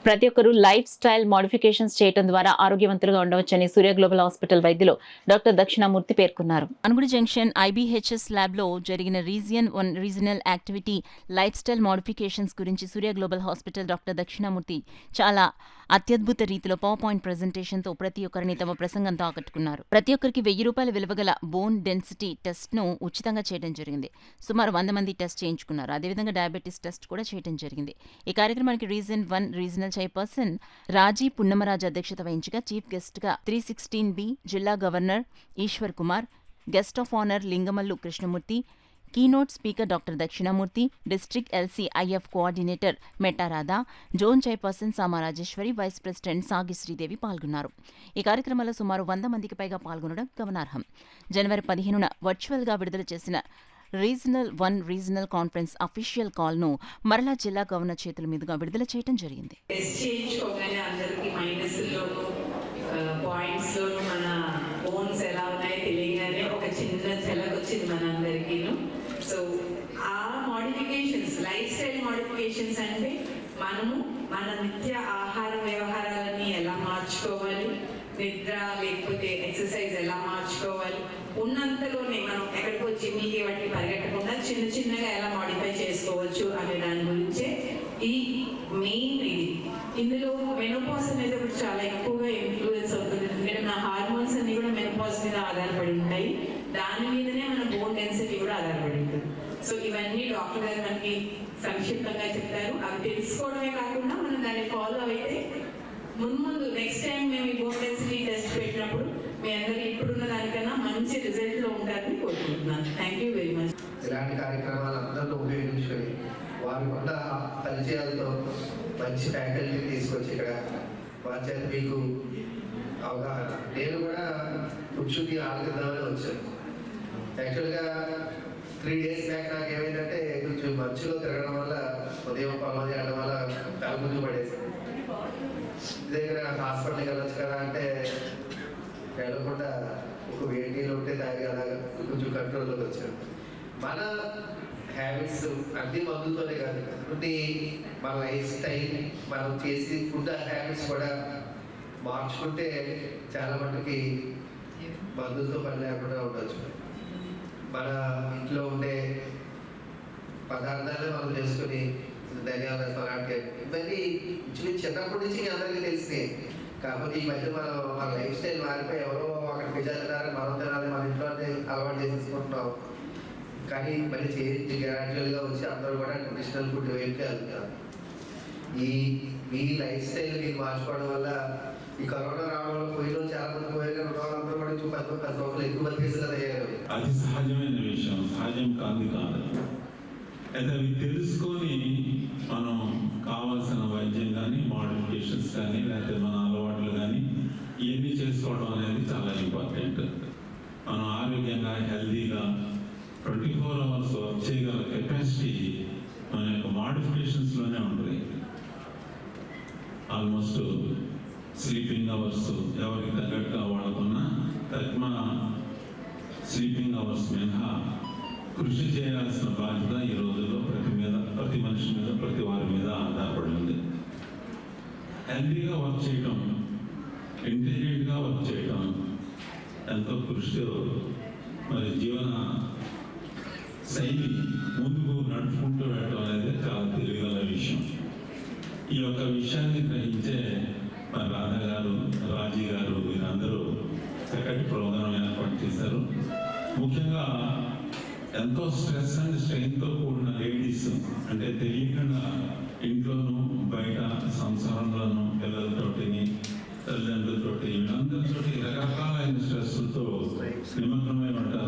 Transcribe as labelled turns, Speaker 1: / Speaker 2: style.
Speaker 1: ప్రతి ఒక్కరూ life style modifications చేయడం ద్వారా ఆరోగ్యవంతులుగా ఉండవచ్చని సూర్య గ్లోబల్ హాస్పిటల్ వైద్యులు డాక్టర్ దక్షిణామూర్తి పేర్కొన్నారు. అనుగుడి జంక్షన్ ఐబీహెచ్ఎస్ ల్యాబ్లో జరిగిన regional activity life style modifications గురించి సూర్య గ్లోబల్ హాస్పిటల్ డాక్టర్ దక్షిణామూర్తి చాలా అత్యద్భుత రీతిలో పవర్ పాయింట్ ప్రెజెంటేషన్తో ప్రతి ఒక్కరిని తమ ప్రసంగంతో ఆకట్టుకున్నారు. ప్రతి ఒక్కరికి ₹1000 విలువగల బోన్ డెన్సిటీ టెస్ట్ను ఉచితంగా చేయడం జరిగింది. సుమారు 100 మంది టెస్ట్ చేయించుకున్నారు. అదేవిధంగా డయాబెటీస్ టెస్ట్ కూడా చేయడం జరిగింది. ఈ కార్యక్రమానికి రీజనల్ చైర్పర్సన్ రాజీ పున్నమరాజు అధ్యక్షత వహించగా చీఫ్ గెస్ట్గా 316B జిల్లా governor Eshwar Kumar, guest of honour Lingamallu Krishnamurthy, keynote speaker doctor Dakshinamurthy, district LCIF coordinator Mettaradha, zone chairperson Samarajeswari, vice president Sagi Sridevi పాల్గొన్నారు. ఈ కార్యక్రమంలో సుమారు 100 మందికి పైగా పాల్గొనడం గమనార్హం. జనవరి 15న వర్చువల్గా విడుదల చేసిన రీజనల్ కాన్ఫరెన్స్ అఫీషియల్ కాల్ను మరలా జిల్లా గవర్నర్ చేతుల మీదుగా విడుదల చేయడం జరిగింది.
Speaker 2: సో ఆ మోడిఫికేషన్స్ లైఫ్ స్టైల్ మోడిఫికేషన్స్ అంటే మనము మన నిత్య ఆహార వ్యవహారాలని ఎలా మార్చుకోవాలి, నిద్ర లేకపోతే ఎక్సర్సైజ్ ఎలా మార్చుకోవాలి, ఉన్నంతలోనే మనం ఎక్కడికో జిమ్కి వాటికి పరిగెట్టకుండా చిన్న చిన్నగా ఎలా మోడిఫై చేసుకోవచ్చు అనే దాని గురించే ఈ మెయిన్ ఇది. ఇందులో మెనోపాజ్ అనేది ఒకటి చాలా ఎక్కువగా ఇన్ఫ్లూయెన్స్ అవుతుంది. ఎందుకంటే మన హార్మోన్స్ అన్ని కూడా మెనోపాజ్ మీద ఆధారపడి ఉంటాయి. దాని మీదనే మన బోన్ డెన్సిటీ కూడా ఆధారపడి ఉంటుంది. సో ఇవన్నీ డాక్టర్ గారు మనకి సంక్షిప్తంగా చెప్తారు. అవి తెలుసుకోవడమే కాకుండా మనం దాన్ని ఫాలో అయితే ముందు నెక్స్ట్ టైం మేము ఈ బోన్ డెన్సిటీ టెస్ట్ పెట్టినప్పుడు మీ అందరూ ఇప్పుడున్న దానికన్నా మంచి రిజల్ట్ లో ఉంటారని కోరుకుంటున్నాను. Thank you very much.
Speaker 3: ఇలాంటి కార్యక్రమాలు అందరిలో ఉపయోగించుకొని వారికి ఉన్న పరిచయాలతో మంచి ఫ్యాకల్టీ తీసుకొచ్చి ఇక్కడ వారి చేత మీకు అవగాహన. నేను కూడా కూర్చుని ఆలోచిద్దామని వచ్చాను. యాక్చువల్గా 3 days బ్యాక్ నాకు ఏమైందంటే కొంచెం మంచులో తిరగడం వల్ల ఉదయం పనులు చేయడం వల్ల తలముందు పడేసింది. దగ్గర హాస్పిటల్కి వెళ్ళొచ్చు కదా అంటే వెళ్ళకుండా ఒక వేడిలో ఉంటే తాగి అలాగా కొంచెం కంట్రోల్లోకి వచ్చాను. మన హ్యాబిట్స్ అన్ని మందులతోనే కాదు, అంటే మన లైఫ్ స్టైల్ మనం చేసి ఫుడ్ హ్యాబిట్స్ కూడా మార్చుకుంటే చాలా మటుకి మందులతో పని లేకుండా ఉండొచ్చు. మన ఇంట్లో ఉండే పదార్థాలే మనం చేసుకుని ధనియాల అలాంటి ఇవన్నీ చిన్నప్పటి నుంచి అందరికీ తెలిసినాయి. కాకపోతే ఈ మధ్య మన లైఫ్ స్టైల్ మారిపోయి ఎవరో అక్కడ పిజ్జా తినాలి, మనం తినాలి, మన ఇంట్లో అలవాటు చేసేసుకుంటున్నాం. కానీ మళ్ళీ చేంజ్ గ్రాడ్యువల్గా వచ్చి అందరూ కూడా ట్రెడిషనల్ ఫుడ్ వైపుకి వెళ్తారు. మీ లైఫ్ స్టైల్ మీరు మార్చుకోవడం వల్ల ఈ కరోనా రావడం వల్ల పోయిన చాలా మంది పోయారు, అందరూ కూడా 10 రోజులు ఎక్కువ కేసులు అయ్యారు.
Speaker 4: అది సహజమైన విషయం, సహజం కాదు. అయితే అవి తెలుసుకొని మనం కావాల్సిన వైద్యం కానీ మోడిఫికేషన్స్ కానీ లేకపోతే మన అలవాట్లు కానీ ఇవన్నీ చేసుకోవడం అనేది చాలా ఇంపార్టెంట్. మనం ఆరోగ్యంగా హెల్దీగా 24 hours వర్క్ చేయగల కెపాసిటీ మన యొక్క మోడిఫికేషన్స్లోనే ఉంటుంది. ఆల్మోస్ట్ స్లీపింగ్ అవర్స్ ఎవరికి తగ్గట్టుగా వాడుకున్నా తక్కువ స్లీపింగ్ అవర్స్ మినహా కృషి చేయాల్సిన బాధ్యత ఈ రోజుల్లో ప్రతి మనిషి మీద, ప్రతి వారి మీద ఆధారపడి ఉంది. హెల్దీగా వర్క్ చేయటం, ఇంటెలిజెంట్గా వర్క్ చేయటం ఎంతో కృషితో మరి జీవన శైలి ముందుకు నడుపుకుంటూ వెళ్ళడం అనేది చాలా తెలివిగల విషయం. ఈ యొక్క విషయాన్ని గ్రహించే మరి రాధా గారు, రాజీ గారు వీరందరూ చక్కటి ప్రోగ్రాం ఏర్పాటు చేశారు. ముఖ్యంగా ఎంతో స్ట్రెస్ అండ్ స్ట్రెయిన్తో కూడిన లేడీస్, అంటే తెలియకుండా ఇంట్లోనూ బయట సంసారంలోనూ పిల్లలతోటి తల్లిదండ్రులతోటి వీళ్ళందరితోటి రకరకాలైన స్ట్రెస్లతో నిమగ్నమై ఉంటారు.